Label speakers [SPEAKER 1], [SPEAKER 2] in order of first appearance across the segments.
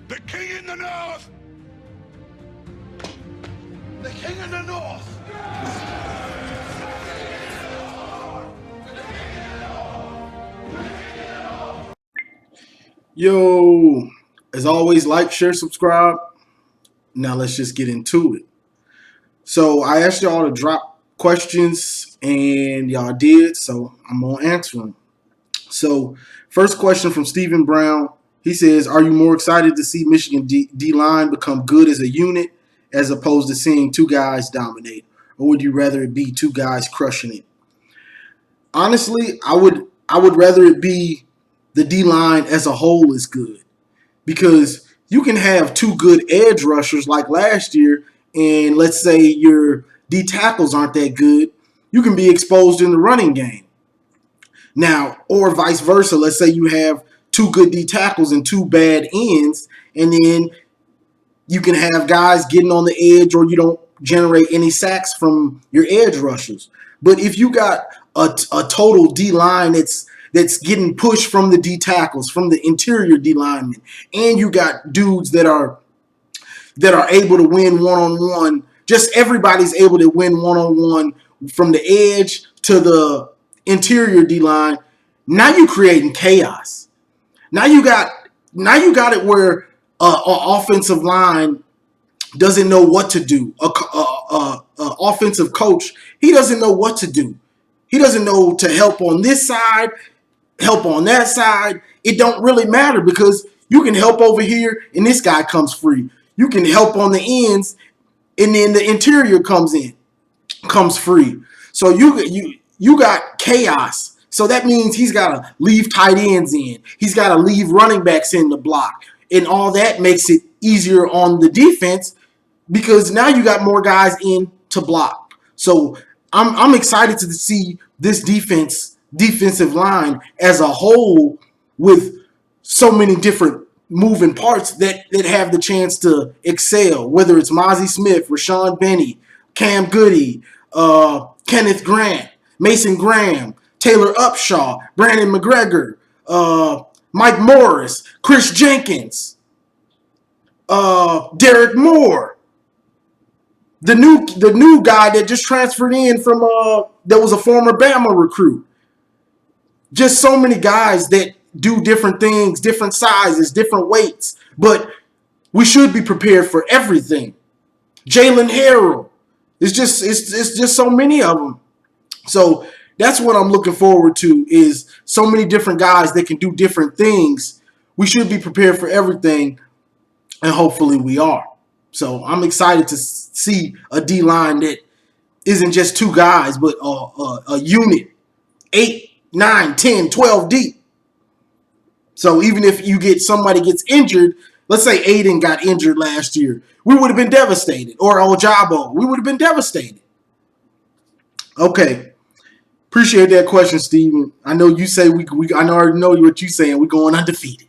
[SPEAKER 1] The king in the north! The king in the north!
[SPEAKER 2] Yo, as always, like, share, subscribe. Now let's just get into it. So I asked y'all to drop questions and y'all did, so I'm going to answer them. So first question from Stephen Brown. He says, are you more excited to see Michigan D-line become good as a unit as opposed to seeing two guys dominate? Or would you rather it be two guys crushing it? Honestly, I would rather it be the D-line as a whole is good. Because you can have two good edge rushers like last year, and let's say your D tackles aren't that good, you can be exposed in the running game. Now, or vice versa, let's say you have two good D tackles and two bad ends, and then you can have guys getting on the edge, or you don't generate any sacks from your edge rushers. But if you got a total D line that's getting pushed from the D tackles, from the interior D linemen, and you got dudes that are able to win one-on-one. Just everybody's able to win one-on-one from the edge to the interior D line. Now you're creating chaos. Now you got it where an offensive line doesn't know what to do. A offensive coach, he doesn't know what to do. He doesn't know to help on this side, help on that side. It don't really matter because you can help over here and this guy comes free. You can help on the ends and then the interior comes free. So you got chaos. So that means he's got to leave tight ends in. He's got to leave running backs in the block. And all that makes it easier on the defense because now you got more guys in to block. So I'm excited to see this defensive line as a whole with so many different moving parts that have the chance to excel, whether it's Mozzie Smith, Rashawn Benny, Cam Goody, Kenneth Grant, Mason Graham, Taylor Upshaw, Brandon McGregor, Mike Morris, Chris Jenkins, Derek Moore, the new guy that just transferred in from that was a former Bama recruit. Just so many guys that do different things, different sizes, different weights, but we should be prepared for everything. Jalen Harrell, it's just so many of them. So that's what I'm looking forward to is so many different guys that can do different things. We should be prepared for everything, and hopefully we are. So I'm excited to see a D-line that isn't just two guys, but a unit, 8, 9, 10, 12 deep. So even if you get somebody gets injured, let's say Aiden got injured last year, we would have been devastated. Or Ojabo, we would have been devastated. Okay. Appreciate that question, Steven. I know you say I already know what you're saying. We're going undefeated.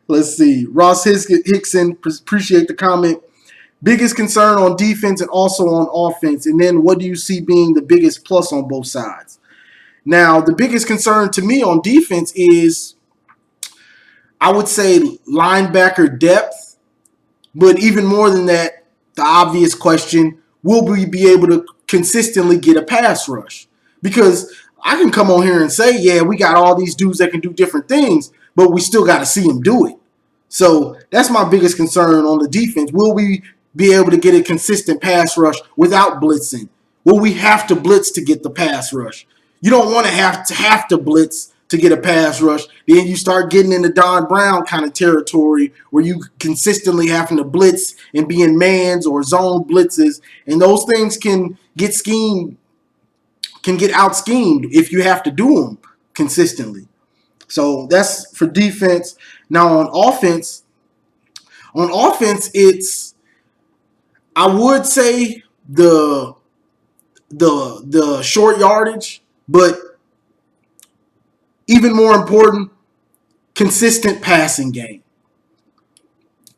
[SPEAKER 2] Let's see. Ross Hickson, appreciate the comment. Biggest concern on defense and also on offense. And then what do you see being the biggest plus on both sides? Now, the biggest concern to me on defense is, I would say, linebacker depth. But even more than that, the obvious question, will we be able to consistently get a pass rush? Because I can come on here and say, yeah, we got all these dudes that can do different things, but we still got to see them do it. So that's my biggest concern on the defense. Will we be able to get a consistent pass rush without blitzing? Will we have to blitz to get the pass rush? You don't want to have to blitz to get a pass rush. Then you start getting into Don Brown kind of territory where you consistently having to blitz and be in mans or zone blitzes, and those things can get out schemed if you have to do them consistently. So that's for defense. Now on offense, it's, I would say the short yardage, but even more important, consistent passing game.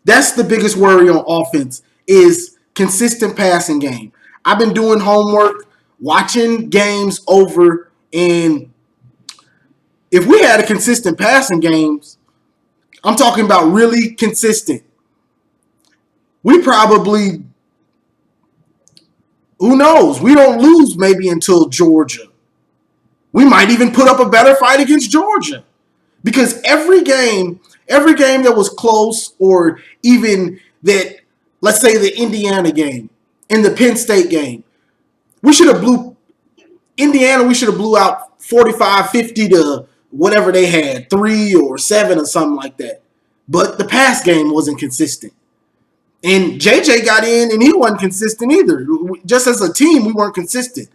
[SPEAKER 2] That's the biggest worry on offense is consistent passing game. I've been doing homework, watching games over, and if we had a consistent passing games, I'm talking about really consistent. We probably, who knows? We don't lose maybe until Georgia. We might even put up a better fight against Georgia. Because every game that was close, or even that, let's say the Indiana game and the Penn State game, we should have blew Indiana, we should have blew out 45-50 to whatever they had, 3 or 7 or something like that. But the pass game wasn't consistent. And JJ got in and he wasn't consistent either. Just as a team, we weren't consistent.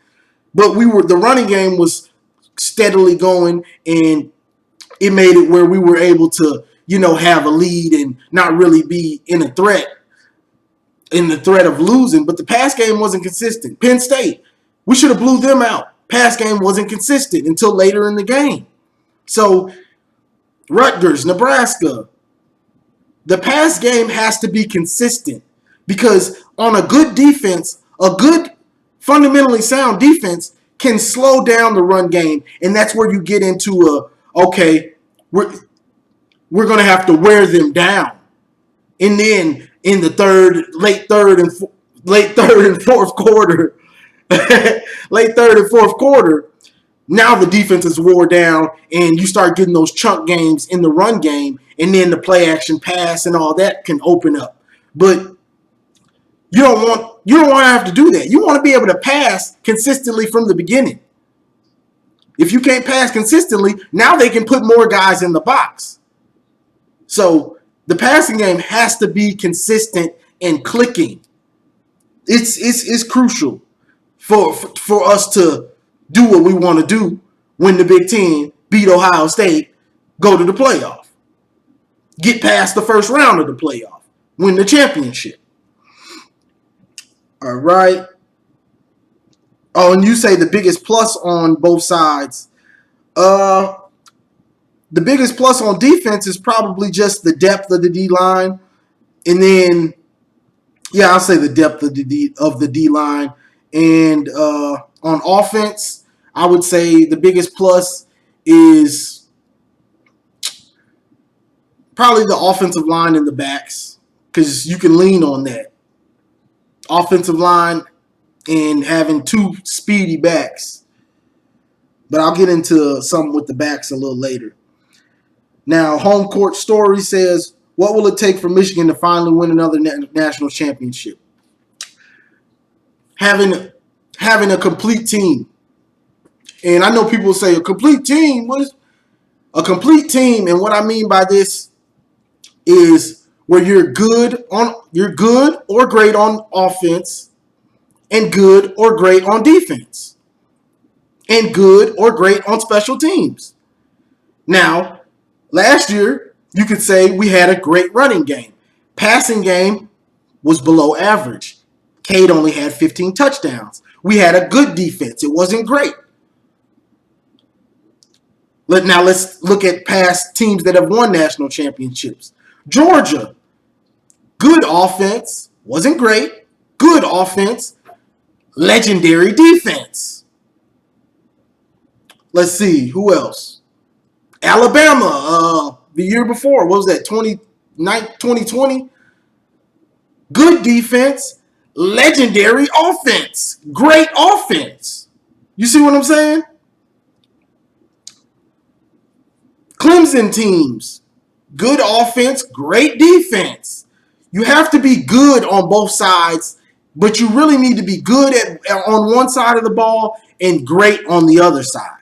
[SPEAKER 2] But the running game was steadily going, and it made it where we were able to, have a lead and not really be in the threat of losing. But the pass game wasn't consistent. Penn State, we should have blew them out. Pass game wasn't consistent until later in the game. So Rutgers, Nebraska, the pass game has to be consistent, because on a good defense, a good fundamentally sound defense can slow down the run game, and that's where you get into we're going to have to wear them down. And then in the late third and fourth quarter, now the defense is wore down, and you start getting those chunk games in the run game, and then the play action pass and all that can open up. But you don't want to have to do that. You want to be able to pass consistently from the beginning. If you can't pass consistently, now they can put more guys in the box. So the passing game has to be consistent and clicking. It's crucial for us to do what we want to do, win the Big Ten, beat Ohio State, go to the playoff, get past the first round of the playoff, win the championship. All right. Oh, and you say the biggest plus on both sides. The biggest plus on defense is probably just the depth of the D-line. And then, I'll say the depth of the D-line. And on offense, I would say the biggest plus is probably the offensive line and the backs, because you can lean on that. Offensive line and having 2 speedy backs. But I'll get into something with the backs a little later. Now, Home Court Story says, what will it take for Michigan to finally win another national championship? Having a complete team. And I know people say, a complete team? What is a complete team? And what I mean by this is where you're good or great on offense, and good or great on defense, and good or great on special teams. Now, last year, you could say we had a great running game. Passing game was below average. Cade only had 15 touchdowns. We had a good defense. It wasn't great. Now let's look at past teams that have won national championships. Georgia, good offense, wasn't great. Good offense, legendary defense. Let's see, who else? Alabama, the year before, what was that, 2020? Good defense, legendary offense, great offense. You see what I'm saying? Clemson teams, good offense, great defense. You have to be good on both sides, but you really need to be good on one side of the ball and great on the other side.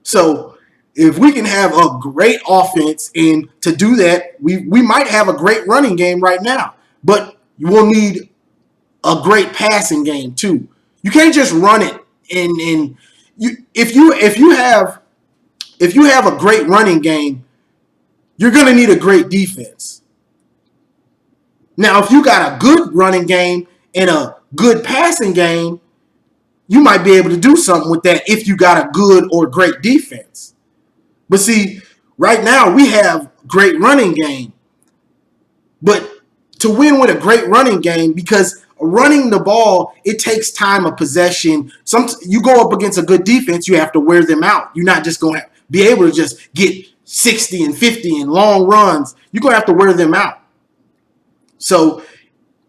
[SPEAKER 2] So if we can have a great offense, and to do that, we might have a great running game right now, but you will need a great passing game too. You can't just run it, and if you have a great running game, you're going to need a great defense. Now, if you got a good running game and a good passing game, you might be able to do something with that if you got a good or great defense. But see, right now we have great running game. But to win with a great running game, because running the ball, it takes time of possession. You go up against a good defense, you have to wear them out. You're not just going to be able to just get 60 and 50 and long runs, you're going to have to wear them out. So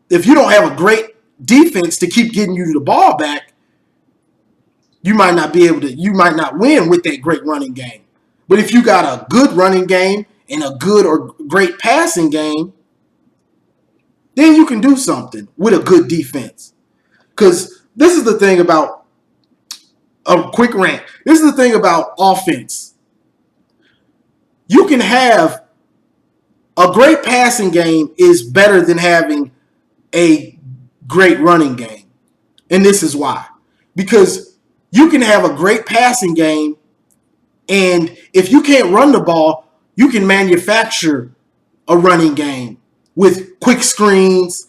[SPEAKER 2] if you don't have a great defense to keep getting you the ball back, you might not win with that great running game. But if you got a good running game and a good or great passing game, then you can do something with a good defense. Because this is the thing about a quick rant. This is the thing about offense. You can have a great passing game is better than having a great running game. And this is why. Because you can have a great passing game, and if you can't run the ball, you can manufacture a running game with quick screens,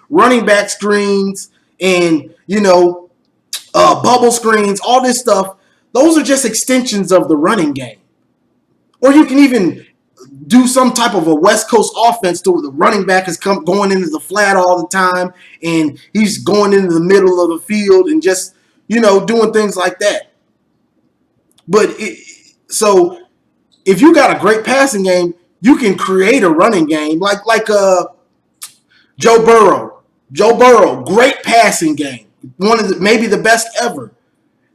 [SPEAKER 2] running back screens, and, bubble screens, all this stuff. Those are just extensions of the running game. Or you can even do some type of a West Coast offense to where the running back is going into the flat all the time, and he's going into the middle of the field and just, doing things like that. But so if you got a great passing game, you can create a running game like Joe Burrow. Joe Burrow, great passing game, maybe the best ever.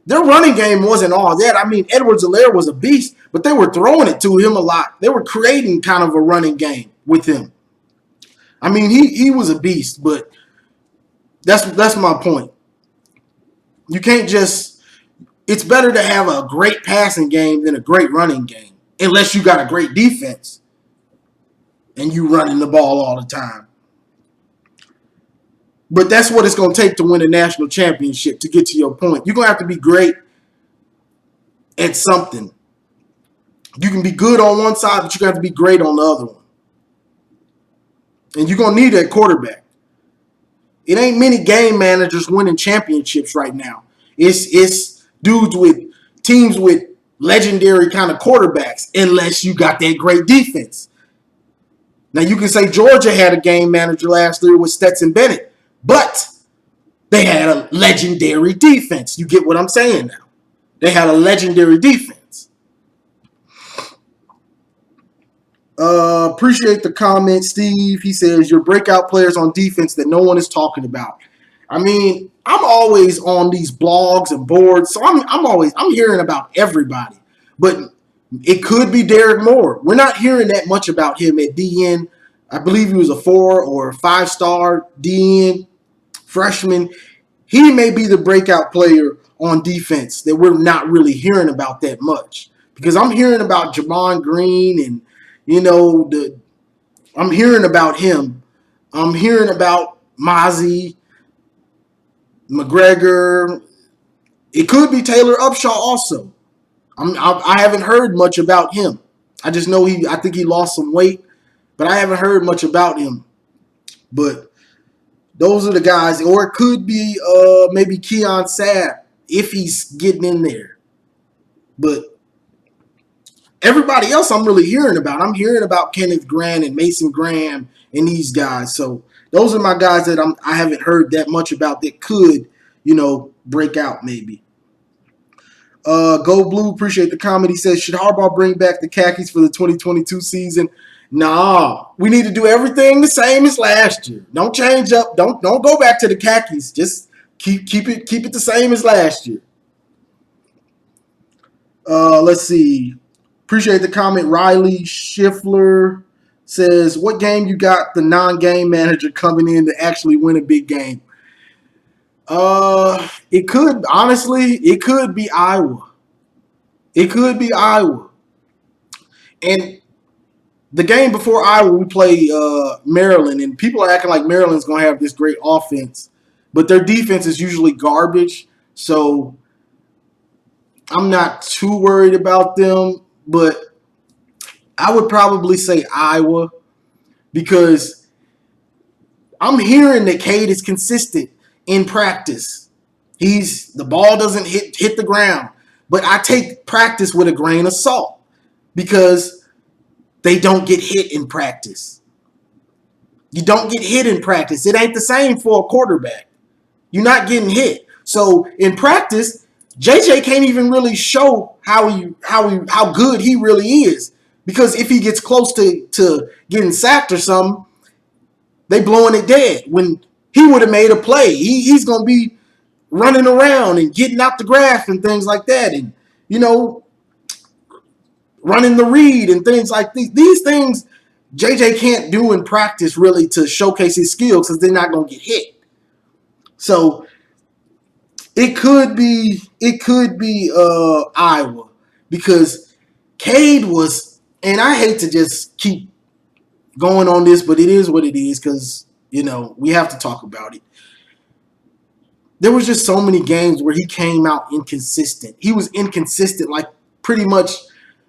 [SPEAKER 2] Their running game wasn't all that. I mean, Edwards-Helaire was a beast, but they were throwing it to him a lot. They were creating kind of a running game with him. I mean, he was a beast, but that's my point. You can't just – it's better to have a great passing game than a great running game, unless you got a great defense and you running the ball all the time. But that's what it's going to take to win a national championship, to get to your point. You're going to have to be great at something. You can be good on one side, but you're going to have to be great on the other one. And you're going to need that quarterback. It ain't many game managers winning championships right now. It's dudes with teams with legendary kind of quarterbacks, unless you got that great defense. Now, you can say Georgia had a game manager last year with Stetson Bennett. But they had a legendary defense. You get what I'm saying now. They had a legendary defense. Appreciate the comment, Steve. He says, your breakout players on defense that no one is talking about. I mean, I'm always on these blogs and boards, so I'm hearing about everybody. But it could be Derek Moore. We're not hearing that much about him at DN. I believe he was a 4 or 5-star DN freshman. He may be the breakout player on defense that we're not really hearing about that much. Because I'm hearing about Jamon Green and, I'm hearing about him. I'm hearing about Mozzie, McGregor. It could be Taylor Upshaw also. I haven't heard much about him. I just know I think he lost some weight, but I haven't heard much about him. But those are the guys. Or it could be maybe Keon Sabb if he's getting in there. But everybody else I'm really hearing about. I'm hearing about Kenneth Grant and Mason Graham and these guys. So those are my guys that I haven't heard that much about that could, break out maybe. Go Blue, appreciate the comment. He says, should Harbaugh bring back the Khakis for the 2022 season? Nah, we need to do everything the same as last year. Don't change up. Don't go back to the Khakis. Just keep it the same as last year. Let's see. Appreciate the comment. Riley Schiffler says, what game you got the non-game manager coming in to actually win a big game? It could be Iowa. It could be Iowa. And the game before Iowa, we play Maryland, and people are acting like Maryland's going to have this great offense, but their defense is usually garbage. So I'm not too worried about them, but I would probably say Iowa because I'm hearing that Cade is consistent in practice. The ball doesn't hit the ground, but I take practice with a grain of salt because they don't get hit in practice. You don't get hit in practice. It ain't the same for a quarterback. You're not getting hit. So in practice, JJ can't even really show how good he really is, because if he gets close to getting sacked or something, they blowing it dead. When he would have made a play, he's gonna be running around and getting out the graph and things like that, and running the read and things like these. These things JJ can't do in practice really to showcase his skills because they're not gonna get hit. So it could be Iowa, because Cade was, and I hate to just keep going on this, but it is what it is because we have to talk about it. There was just so many games where he came out inconsistent. He was inconsistent like pretty much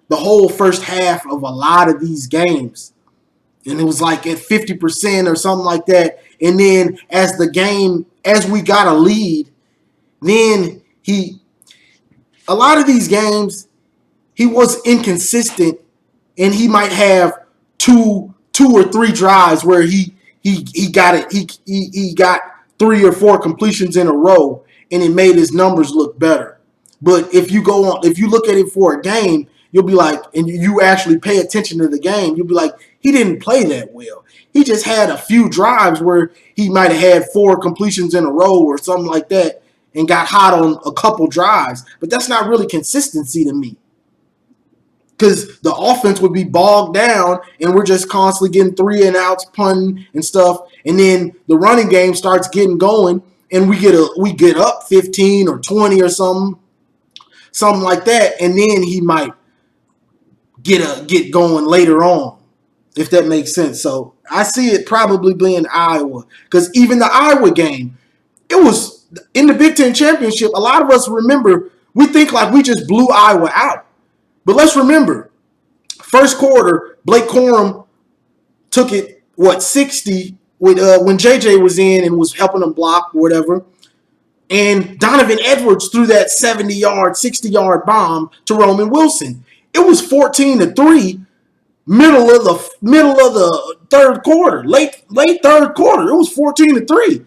[SPEAKER 2] the whole first half of a lot of these games. And it was like at 50% or something like that. And then as we got a lead, then a lot of these games, he was inconsistent, and he might have two or three drives where he got it. He got 3 or 4 completions in a row, and it made his numbers look better. But if you look at it for a game, you'll be like, and you actually pay attention to the game, you'll be like, he didn't play that well. He just had a few drives where he might have had 4 completions in a row or something like that and got hot on a couple drives. But that's not really consistency to me, because the offense would be bogged down and we're just constantly getting 3 and outs, punting and stuff. And then the running game starts getting going and we get up 15 or 20 or something like that. And then he might get going later on, if that makes sense. So I see it probably being Iowa, because even the Iowa game, it was in the Big Ten Championship. A lot of us remember, we think like we just blew Iowa out. But let's remember, first quarter, Blake Corum took it, 60 when JJ was in and was helping him block or whatever. And Donovan Edwards threw that 70-yard, 60-yard bomb to Roman Wilson. It was 14-3, middle of the third quarter, late third quarter. It was 14-3.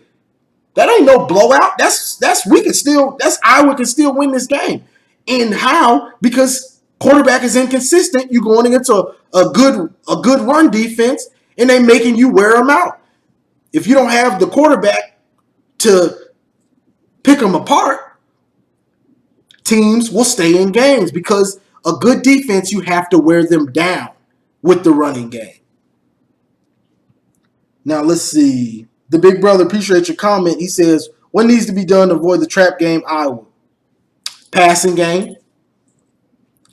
[SPEAKER 2] That ain't no blowout. That's Iowa can still win this game. And how? Because quarterback is inconsistent. You're going against a good run defense, and they making you wear them out. If you don't have the quarterback to pick them apart, teams will stay in games, because a good defense, you have to wear them down with the running game. Now, let's see. The big brother, appreciate your comment. He says, what needs to be done to avoid the trap game, Iowa? Passing game.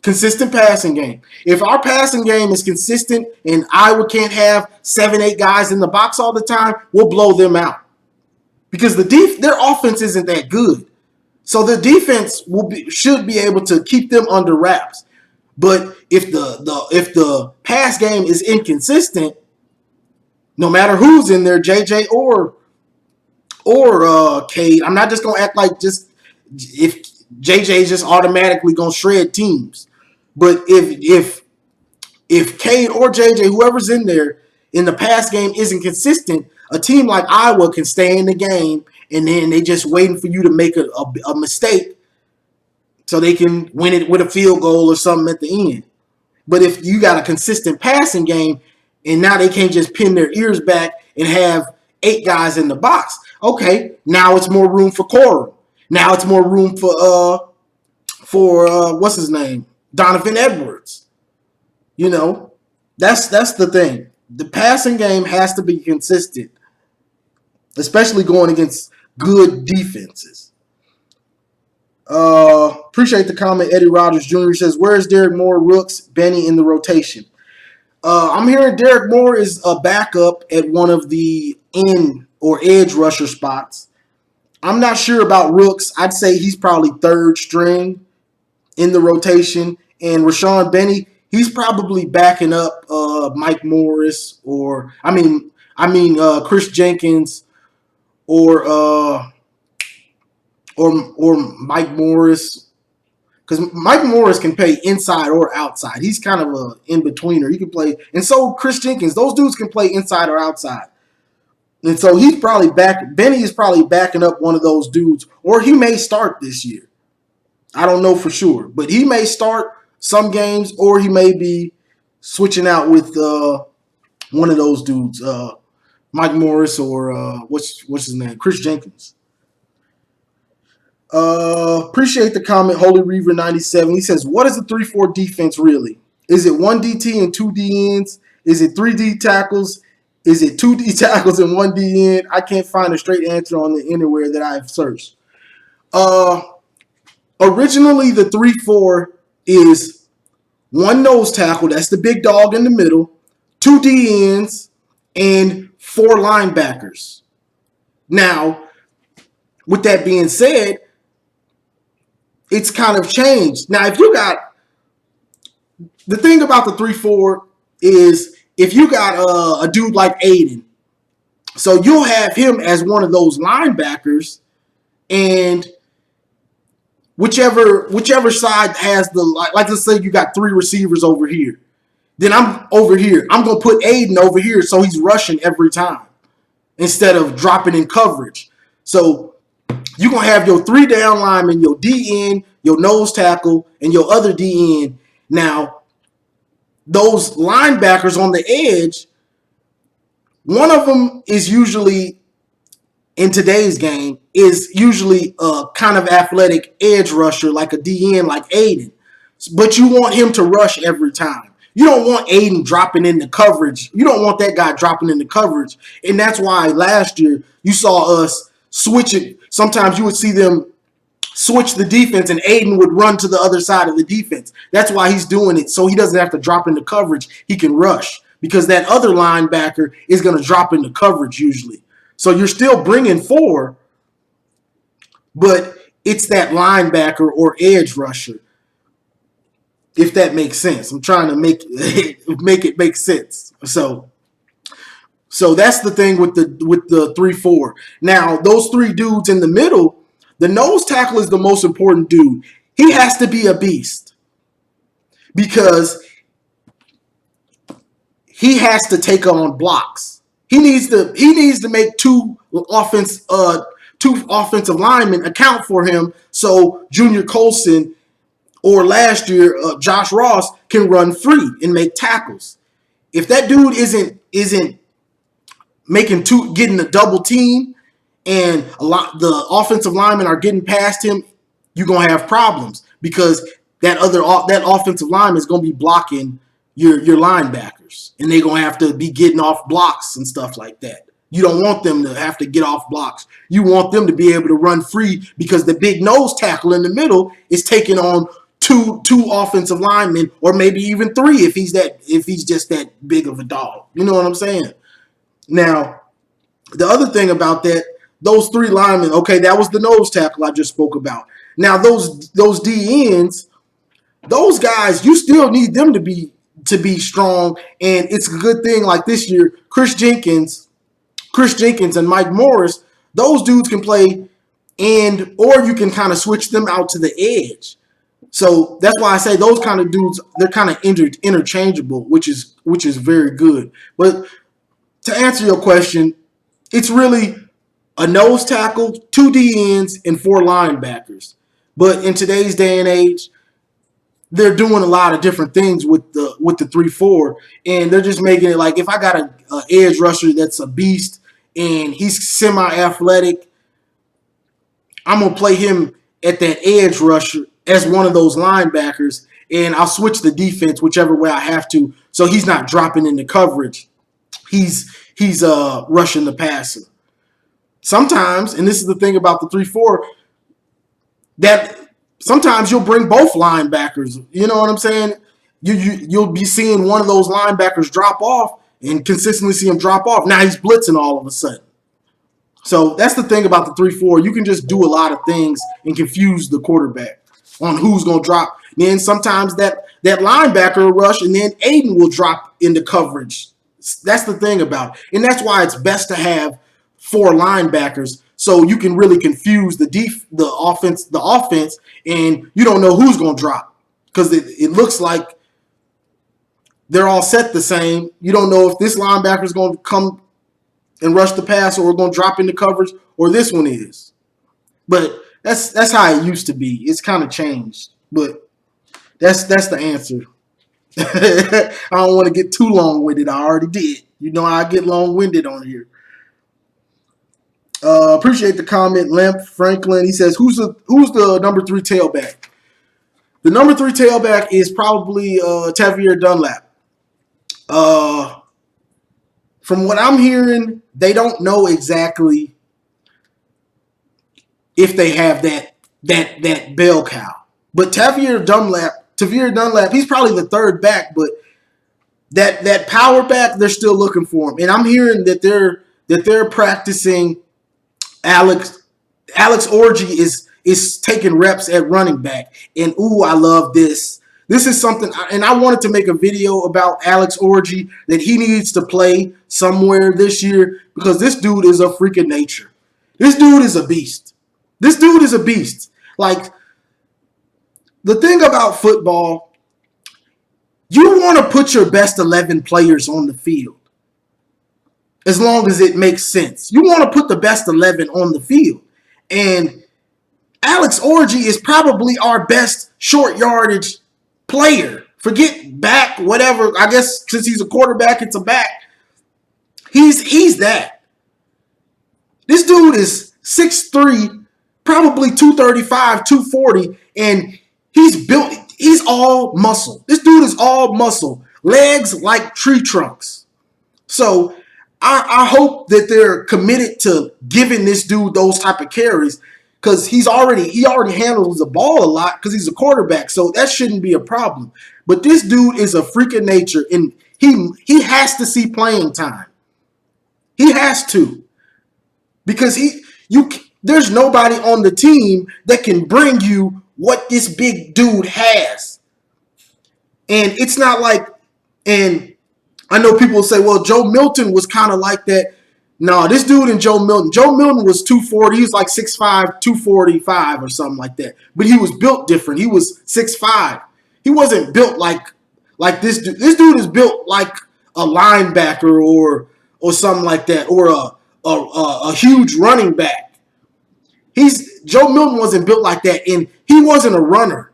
[SPEAKER 2] Consistent passing game. If our passing game is consistent and Iowa can't have 7-8 guys in the box all the time, we'll blow them out. Because their offense isn't that good. So the defense should be able to keep them under wraps. But if the pass game is inconsistent, no matter who's in there, JJ or Cade, I'm not just gonna act like just if JJ is just automatically gonna shred teams. But if Cade or JJ, whoever's in there in the pass game, isn't consistent, a team like Iowa can stay in the game, and then they just waiting for you to make a mistake so they can win it with a field goal or something at the end. But if you got a consistent passing game, and now they can't just pin their ears back and have 8 guys in the box, okay, now it's more room for Corum. Now it's more room for what's his name? Donovan Edwards. That's the thing. The passing game has to be consistent, especially going against good defenses. Appreciate the comment. Eddie Rogers Jr. says, where's Derek Moore, Rooks, Benny in the rotation? I'm hearing Derek Moore is a backup at one of the end or edge rusher spots. I'm not sure about Rooks. I'd say he's probably third string in the rotation. And Rashawn Benny, he's probably backing up Mike Morris or Chris Jenkins or Mike Morris, because Mike Morris can play inside or outside. He's kind of a in-betweener. He can play, and so Chris Jenkins, those dudes can play inside or outside. And so he's probably Benny is probably backing up one of those dudes, or he may start this year. I don't know for sure, but he may start some games, or he may be switching out with one of those dudes, Mike Morris or what's his name, Chris Jenkins. Appreciate the comment, Holy Reaver 97. He says, "What is the 3-4 defense really? Is it one DT and two DNs? Is it three D tackles? Is it two D tackles and one DN? I can't find a straight answer on the anywhere that I've searched." Originally, the 3-4 is one nose tackle, that's the big dog in the middle, two DNs, and four linebackers. Now, with that being said, it's kind of changed. Now, if you got the thing about the 3-4 is if you got a dude like Aiden, so you'll have him as one of those linebackers, and whichever side has the like let's say you got three receivers over here. Then I'm over here. I'm gonna put Aiden over here so he's rushing every time instead of dropping in coverage. So you're gonna have your three down linemen, your DN, your nose tackle, and your other DN. Now, those linebackers on the edge, one of them is usually in today's game is usually a kind of athletic edge rusher like a DN like Aiden. But you want him to rush every time. You don't want Aiden dropping in the coverage. You don't want that guy dropping in the coverage. And that's why last year you saw us switch it. Sometimes you would see them switch the defense and Aiden would run to the other side of the defense. That's why he's doing it, so he doesn't have to drop into coverage. He can rush because that other linebacker is going to drop into coverage usually. So you're still bringing four, but it's that linebacker or edge rusher, if that makes sense. I'm trying to make it make sense. So that's the thing with the 3-4. Now, those three dudes in the middle, the nose tackle is the most important dude. He has to be a beast because he has to take on blocks. He needs to make two offensive linemen account for him, so Junior Colson or last year Josh Ross can run free and make tackles. If that dude isn't getting a double team, and the offensive linemen are getting past him, you're gonna have problems because that offensive lineman is gonna be blocking your linebackers, and they're gonna have to be getting off blocks and stuff like that. You don't want them to have to get off blocks. You want them to be able to run free because the big nose tackle in the middle is taking on two offensive linemen, or maybe even three if he's just that big of a dog. You know what I'm saying? Now, the other thing about that, those three linemen, okay, that was the nose tackle I just spoke about. Now, those DNs, those guys, you still need them to be strong, and it's a good thing like this year, Chris Jenkins and Mike Morris, those dudes can play, or you can kind of switch them out to the edge. So that's why I say those kind of dudes, they're kind of interchangeable, which is very good. But to answer your question, it's really a nose tackle, two DNs, and four linebackers. But in today's day and age, they're doing a lot of different things with the 3-4, and they're just making it like if I got an edge rusher that's a beast and he's semi-athletic, I'm gonna play him at that edge rusher as one of those linebackers, and I'll switch the defense whichever way I have to, so he's not dropping into coverage. He's rushing the passer. Sometimes, and this is the thing about the 3-4, that sometimes you'll bring both linebackers. You know what I'm saying? You'll be seeing one of those linebackers drop off and consistently see him drop off. Now he's blitzing all of a sudden. So that's the thing about the 3-4. You can just do a lot of things and confuse the quarterback on who's going to drop. Then sometimes that linebacker will rush, and then Aiden will drop into coverage. That's the thing about it. And that's why it's best to have four linebackers, so you can really confuse the offense, and you don't know who's going to drop because it looks like they're all set the same. You don't know if this linebacker is going to come and rush the pass or going to drop into coverage, or this one is. But That's how it used to be. It's kind of changed, but that's the answer. I don't want to get too long-winded. I already did. You know I get long-winded on here. Appreciate the comment, Lemp Franklin. He says, "Who's the number 3 tailback?" The number 3 tailback is probably Tavier Dunlap. From what I'm hearing, they don't know exactly if they have that bell cow. But Tavier Dunlap, he's probably the 3rd back, but that power back, they're still looking for him. And I'm hearing that they're practicing Alex Orji is taking reps at running back. And I love this. This is something, and I wanted to make a video about Alex Orji, that he needs to play somewhere this year, because this dude is a freak of nature. This dude is a beast. Like, the thing about football, you want to put your best 11 players on the field as long as it makes sense. You want to put the best 11 on the field. And Alex Orji is probably our best short yardage player. Forget back, whatever. I guess since he's a quarterback, it's a back. He's that. This dude is 6'3", probably 235, 240, and he's all muscle. This dude is all muscle. Legs like tree trunks. So I hope that they're committed to giving this dude those type of carries, because he already handles the ball a lot because he's a quarterback, so that shouldn't be a problem. But this dude is a freak of nature, and he has to see playing time. He has to, because there's nobody on the team that can bring you what this big dude has. And it's not like, and I know people say, well, Joe Milton was kind of like that. No, this dude and Joe Milton was 240. He was like 6'5", 245 or something like that. But he was built different. He was 6'5". He wasn't built like this dude. This dude is built like a linebacker or something like that, or a huge running back. Joe Milton wasn't built like that, and he wasn't a runner.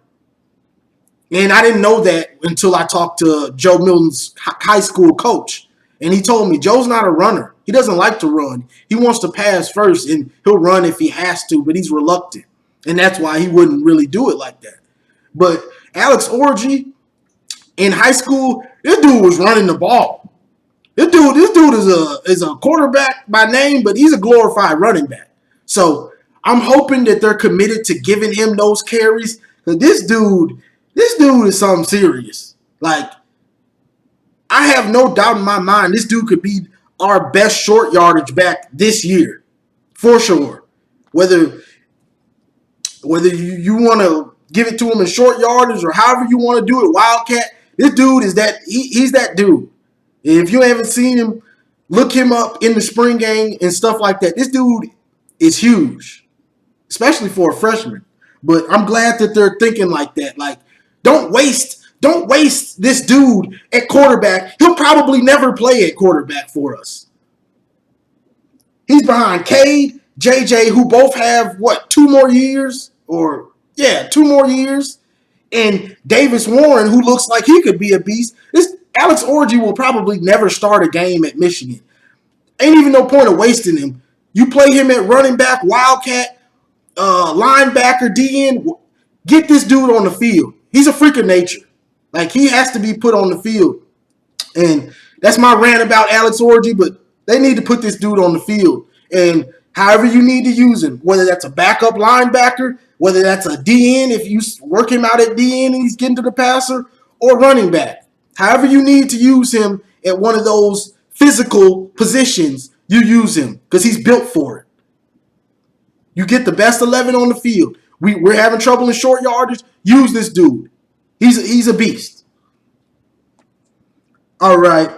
[SPEAKER 2] And I didn't know that until I talked to Joe Milton's high school coach. And he told me, Joe's not a runner. He doesn't like to run. He wants to pass first, and he'll run if he has to, but he's reluctant. And that's why he wouldn't really do it like that. But Alex Orji, in high school, this dude was running the ball. This dude is a quarterback by name, but he's a glorified running back. So I'm hoping that they're committed to giving him those carries. Because this dude is something serious. Like, I have no doubt in my mind this dude could be our best short yardage back this year, for sure. Whether you want to give it to him in short yardage or however you want to do it, Wildcat, this dude is that. He's that dude. And if you haven't seen him, look him up in the spring game and stuff like that. This dude is huge, especially for a freshman. But I'm glad that they're thinking like that. Like, don't waste this dude at quarterback. He'll probably never play at quarterback for us. He's behind Cade, JJ, who both have, 2 more years? 2 more years. And Davis Warren, who looks like he could be a beast. This Alex Orji will probably never start a game at Michigan. Ain't even no point of wasting him. You play him at running back, Wildcat, linebacker, DN. Get this dude on the field. He's a freak of nature. Like, he has to be put on the field. And that's my rant about Alex Orji, but they need to put this dude on the field. And however you need to use him, whether that's a backup linebacker, whether that's a DN, if you work him out at DN and he's getting to the passer, or running back. However you need to use him at one of those physical positions, you use him because he's built for it. You get the best 11 on the field. We're having trouble in short yardage. Use this dude. He's a beast. All right.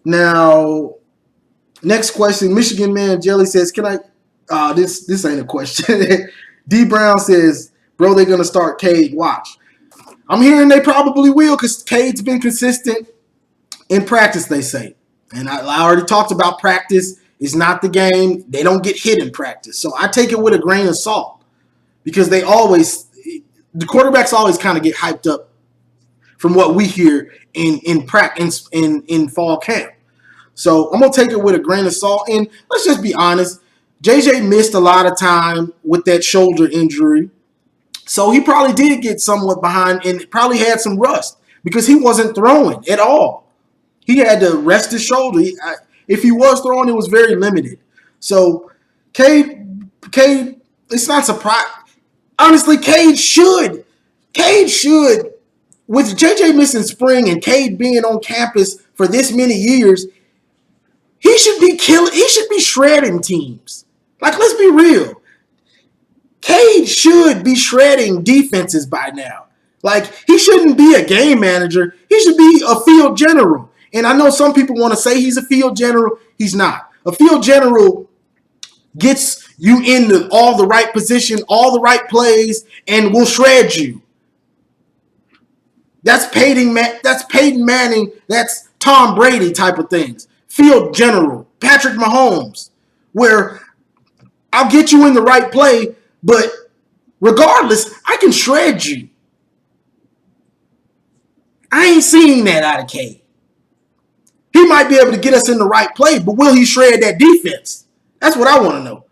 [SPEAKER 2] Now, next question. Michigan Man Jelly says, "Can I?" This ain't a question. D Brown says, "Bro, they're gonna start Cade. Watch." I'm hearing they probably will because Cade's been consistent in practice. They say, and I already talked about practice. It's not the game. They don't get hit in practice, so I take it with a grain of salt. because the quarterbacks always kind of get hyped up from what we hear in practice in fall camp. So I'm gonna take it with a grain of salt. And let's just be honest, JJ missed a lot of time with that shoulder injury, so he probably did get somewhat behind and probably had some rust because he wasn't throwing at all. He had to rest his shoulder. If he was throwing, it was very limited. So Cade, it's not surprising. Honestly, Cade should, with JJ missing spring and Cade being on campus for this many years, he should be shredding teams. Like, let's be real. Cade should be shredding defenses by now. Like, he shouldn't be a game manager. He should be a field general. And I know some people want to say he's a field general. He's not. A field general gets you into all the right position, all the right plays, and will shred you. That's Peyton Manning. That's Tom Brady type of things. Field general, Patrick Mahomes, where I'll get you in the right play, but regardless, I can shred you. I ain't seeing that out of Cade. He might be able to get us in the right play, but will he shred that defense? That's what I want to know.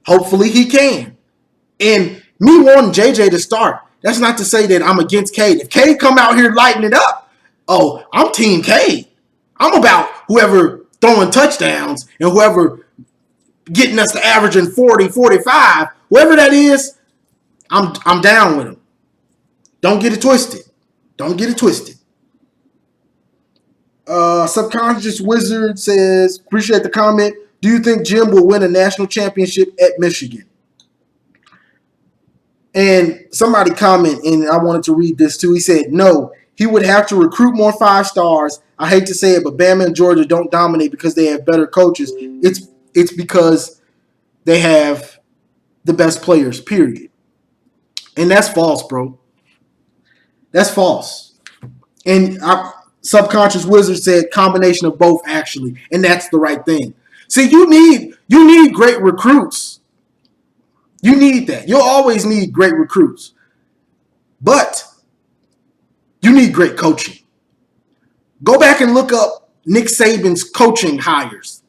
[SPEAKER 2] Hopefully he can. And me wanting JJ to start, that's not to say that I'm against Cade. If Cade come out here lighting it up, oh, I'm team Cade. I'm about whoever throwing touchdowns and whoever getting us to averaging 40, 45, whoever that is, I'm down with him. Don't get it twisted. Subconscious Wizard says, appreciate the comment. Do you think Jim will win a national championship at Michigan? And somebody commented, and I wanted to read this too. He said, no, he would have to recruit more 5 stars. I hate to say it, but Bama and Georgia don't dominate because they have better coaches. It's because they have the best players, period. And that's false, bro. That's false. And Subconscious Wizard said combination of both, actually. And that's the right thing. See, you need great recruits. You need that. You'll always need great recruits. But you need great coaching. Go back and look up Nick Saban's coaching hires.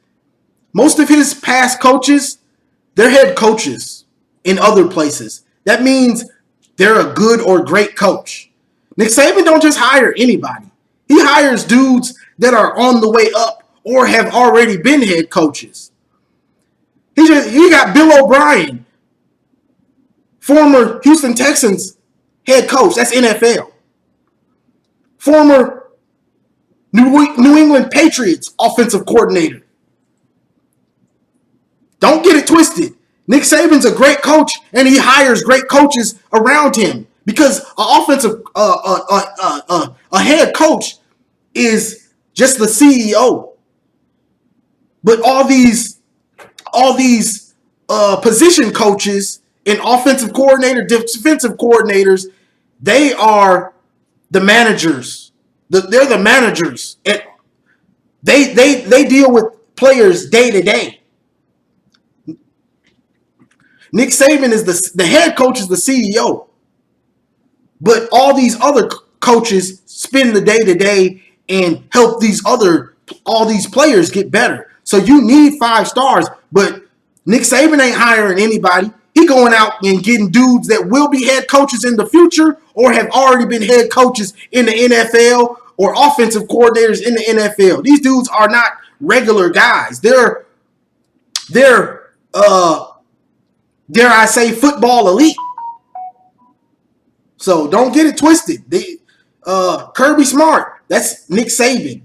[SPEAKER 2] Most of his past coaches, they're head coaches in other places. That means they're a good or great coach. Nick Saban don't just hire anybody. He hires dudes that are on the way up or have already been head coaches. He got Bill O'Brien, former Houston Texans head coach. That's NFL. Former New England Patriots offensive coordinator. Don't get it twisted. Nick Saban's a great coach, and he hires great coaches around him because a head coach is just the CEO. But all these position coaches and offensive coordinator, defensive coordinators, they are the managers. They're the managers. And they deal with players day to day. Nick Saban is the head coach, is the CEO. But all these other coaches spend the day to day and help all these players get better. So you need 5 stars, but Nick Saban ain't hiring anybody. He going out and getting dudes that will be head coaches in the future or have already been head coaches in the NFL or offensive coordinators in the NFL. These dudes are not regular guys. They're dare I say, football elite. So don't get it twisted. Kirby Smart, that's Nick Saban.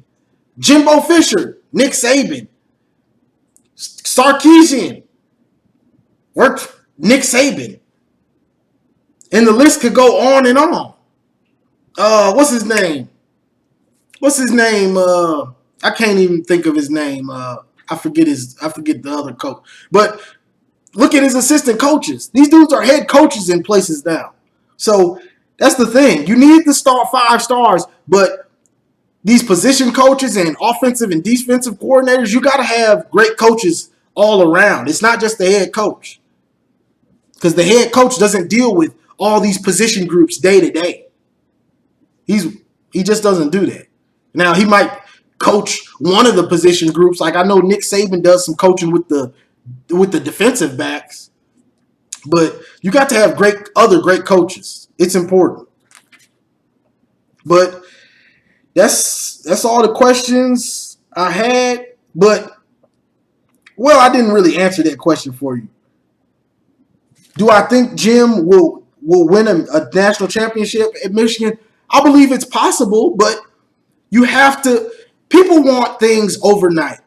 [SPEAKER 2] Jimbo Fisher, Nick Saban. Sarkisian, worked Nick Saban. And the list could go on and on. What's his name? I can't even think of his name. I forget the other coach. But look at his assistant coaches. These dudes are head coaches in places now. So that's the thing. You need to start 5 stars, but these position coaches and offensive and defensive coordinators, you got to have great coaches all around. It's not just the head coach. because the head coach doesn't deal with all these position groups day to day. He just doesn't do that. Now he might coach one of the position groups, like I know Nick Saban does some coaching with the defensive backs, but you got to have other great coaches. It's important. But that's all the questions I had. But well, I didn't really answer that question for you. Do I think Jim will win a national championship at Michigan? I believe it's possible, but you have to. People want things overnight.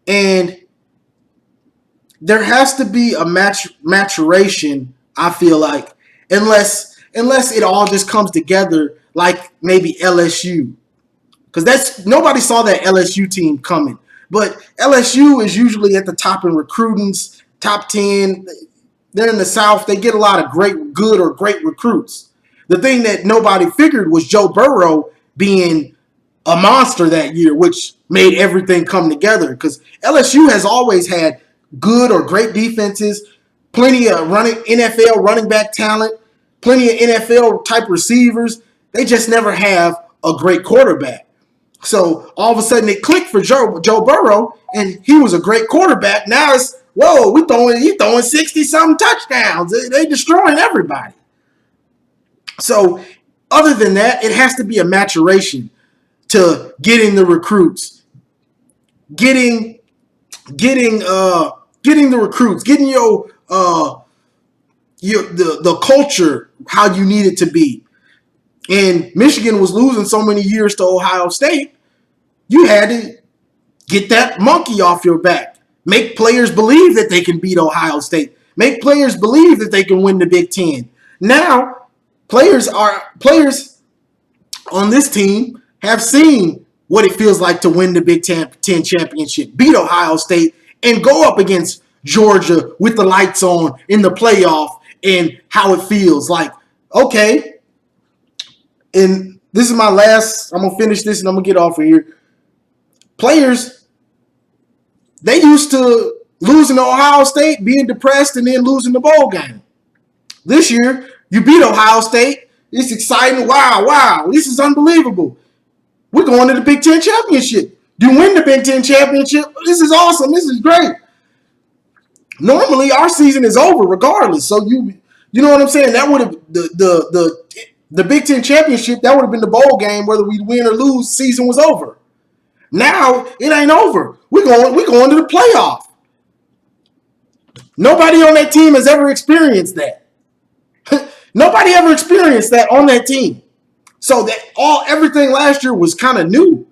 [SPEAKER 2] And there has to be a maturation, I feel like, unless it all just comes together like maybe LSU. Because nobody saw that LSU team coming. But LSU is usually at the top in recruiting, top 10. They're in the South. They get a lot of great recruits. The thing that nobody figured was Joe Burrow being a monster that year, which made everything come together. Because LSU has always had good or great defenses, plenty of NFL running back talent, plenty of NFL type receivers. They just never have a great quarterback. So all of a sudden it clicked for Joe Burrow, and he was a great quarterback. Now it's, whoa, he's throwing 60-something touchdowns. They destroying everybody. So other than that, it has to be a maturation to getting the recruits, getting the recruits, getting the culture how you need it to be. And Michigan was losing so many years to Ohio State, you had to get that monkey off your back. Make players believe that they can beat Ohio State. Make players believe that they can win the Big Ten. Now, players on this team have seen what it feels like to win the Big Ten championship, beat Ohio State, and go up against Georgia with the lights on in the playoff and how it feels like, okay, and this is my last, I'm going to finish this and I'm going to get off of here. Players, they used to losing to Ohio State, being depressed, and then losing the bowl game. This year, you beat Ohio State. It's exciting. Wow, this is unbelievable. We're going to the Big Ten championship. You win the Big Ten championship. This is awesome. This is great. Normally, our season is over regardless. So you know what I'm saying? That would have the Big Ten championship, that would have been the bowl game, whether we win or lose, season was over. Now, it ain't over. We're going to the playoff. Nobody on that team has ever experienced that. Nobody ever experienced that on that team. So everything last year was kind of new.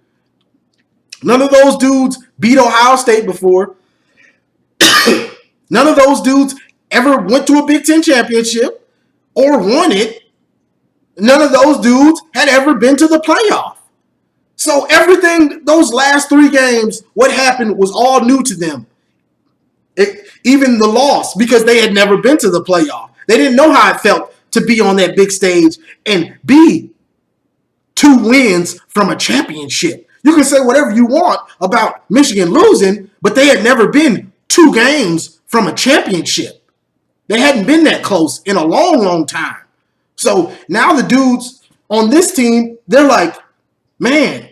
[SPEAKER 2] None of those dudes beat Ohio State before. None of those dudes ever went to a Big Ten championship or won it. None of those dudes had ever been to the playoff. So everything, those last 3 games, what happened was all new to them. Even the loss, because they had never been to the playoff. They didn't know how it felt to be on that big stage and be 2 wins from a championship. You can say whatever you want about Michigan losing, but they had never been 2 games from a championship. They hadn't been that close in a long, long time. So now the dudes on this team, they're like, man,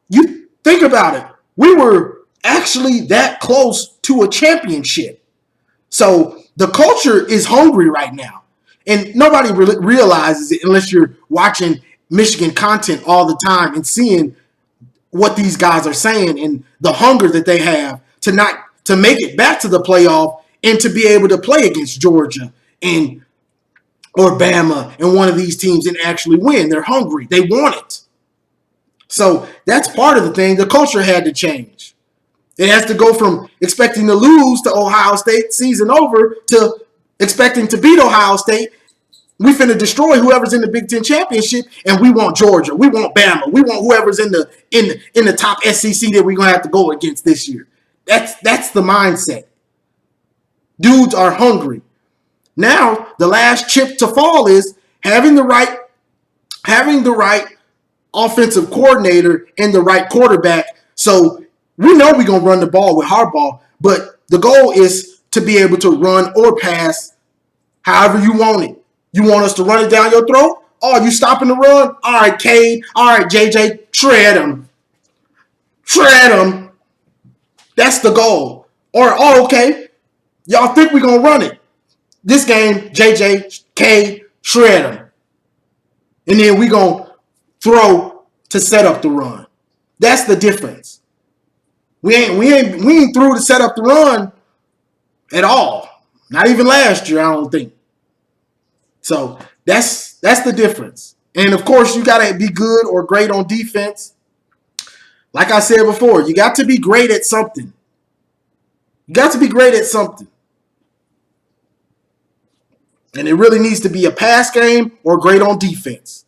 [SPEAKER 2] you think about it. We were actually that close to a championship. So the culture is hungry right now. And nobody realizes it unless you're watching Michigan content all the time and seeing what these guys are saying and the hunger that they have to make it back to the playoff and to be able to play against Georgia or Bama and one of these teams and actually win. They're hungry. They want it. So that's part of the thing. The culture had to change. It has to go from expecting to lose to Ohio State season over to expecting to beat Ohio State. We finna destroy whoever's in the Big Ten championship, and we want Georgia. We want Bama. We want whoever's in the top SEC that we're gonna have to go against this year. That's the mindset. Dudes are hungry. Now, the last chip to fall is having the right offensive coordinator and the right quarterback. So we know we're going to run the ball with Harbaugh, but The goal is to be able to run or pass however you want it. You want us to run it down your throat? Oh, you stopping the run? All right, Cade. All right, JJ. Shred him. Shred him. That's the goal. Or, oh, okay. Y'all think we're going to run it. This game, JJ, Cade, shred him. And then we going to throw to set up the run. That's the difference. We ain't through to set up the run at all. Not even last year, I don't think. So that's the difference. And of course, you got to be good or great on defense. Like I said before, you got to be great at something. You got to be great at something. And it really needs to be a pass game or great on defense.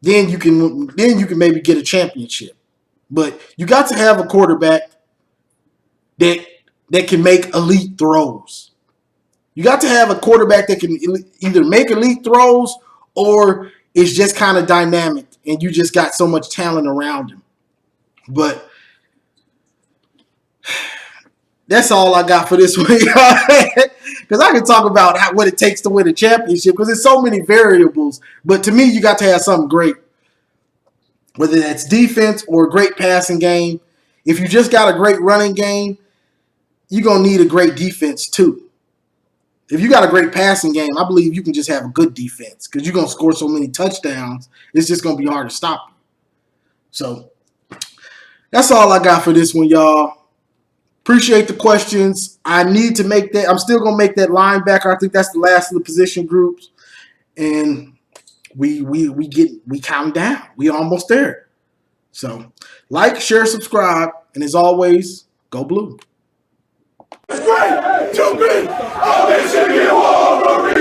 [SPEAKER 2] Then you can maybe get a championship. But you got to have a quarterback that can make elite throws. You got to have a quarterback that can either make elite throws or is just kind of dynamic and you just got so much talent around him. But that's all I got for this one, because I can talk about what it takes to win a championship because there's so many variables. But to me, you got to have something great, whether that's defense or a great passing game. If you just got a great running game, you're going to need a great defense too. If you got a great passing game, I believe you can just have a good defense because you're going to score so many touchdowns, it's just going to be hard to stop you. So that's all I got for this one, y'all. Appreciate the questions. I need to make that. I'm still going to make that linebacker. I think that's the last of the position groups. And we count down. We almost there. So like, share, subscribe. And as always, go blue.
[SPEAKER 1] It's great to be a Michigan Wolverine.